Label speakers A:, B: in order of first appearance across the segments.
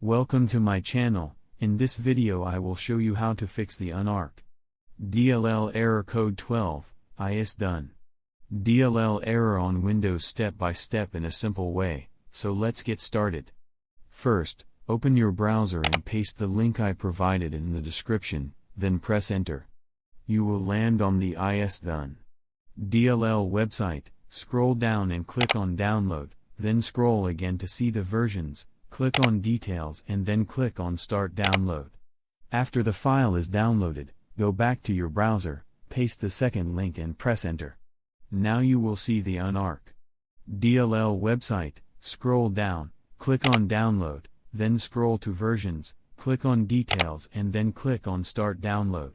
A: Welcome to my channel. In this video I will show you how to fix the Unarc.dll error code 12, ISDone.dll error on Windows step by step in a simple way, so let's get started. First, open your browser and paste the link I provided in the description, then press enter. You will land on the ISDone.dll website, scroll down and click on download, then scroll again to see the versions, click on details and then click on start download. After the file is downloaded, go back to your browser, paste the second link and press enter. Now you will see the Unarc.dll website, scroll down, click on download, then scroll to versions, click on details and then click on start download.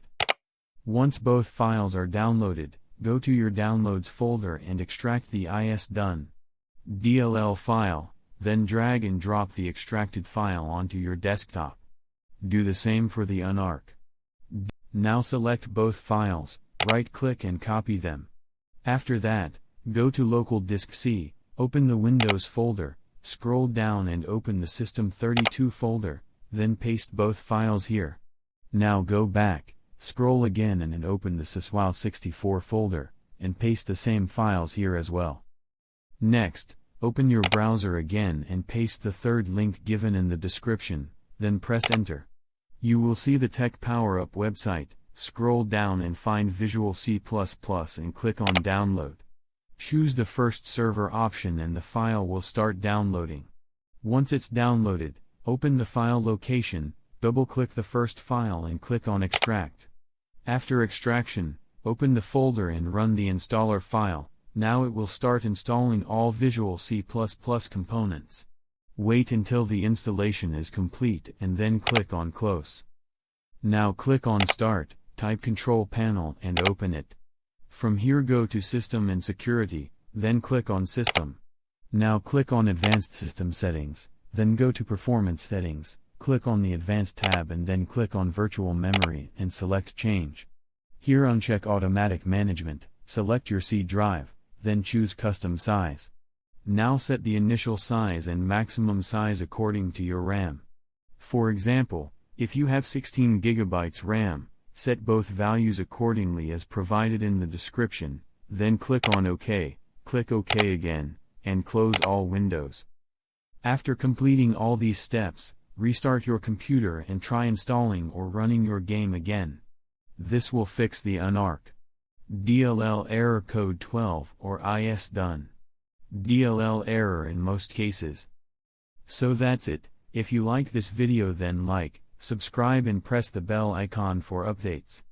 A: Once both files are downloaded, go to your downloads folder and extract the ISDone.dll file, then drag and drop the extracted file onto your desktop. Do the same for the Unarc. Now select both files, right-click and copy them. After that, go to local disk C, open the Windows folder, scroll down and open the System32 folder, then paste both files here. Now go back, scroll again and open the Syswile64 folder, and paste the same files here as well. Next, open your browser again and paste the third link given in the description, then press enter. You will see the Tech Power Up website, scroll down and find Visual C++ and click on download. Choose the first server option and the file will start downloading. Once it's downloaded, open the file location, double-click the first file and click on extract. After extraction, open the folder and run the installer file. Now it will start installing all Visual C++ components. Wait until the installation is complete and then click on Close. Now click on Start, type Control Panel and open it. From here go to System and Security, then click on System. Now click on Advanced System Settings, then go to Performance Settings, click on the Advanced tab and then click on Virtual Memory and select Change. Here uncheck Automatic Management, select your C drive, then choose Custom Size. Now set the initial size and maximum size according to your RAM. For example, if you have 16 GB RAM, set both values accordingly as provided in the description, then click on OK, click OK again, and close all windows. After completing all these steps, restart your computer and try installing or running your game again. This will fix the Unarc.dll error code 12 or ISDone.dll error in most cases. So that's it. If you like this video then like, subscribe and press the bell icon for updates.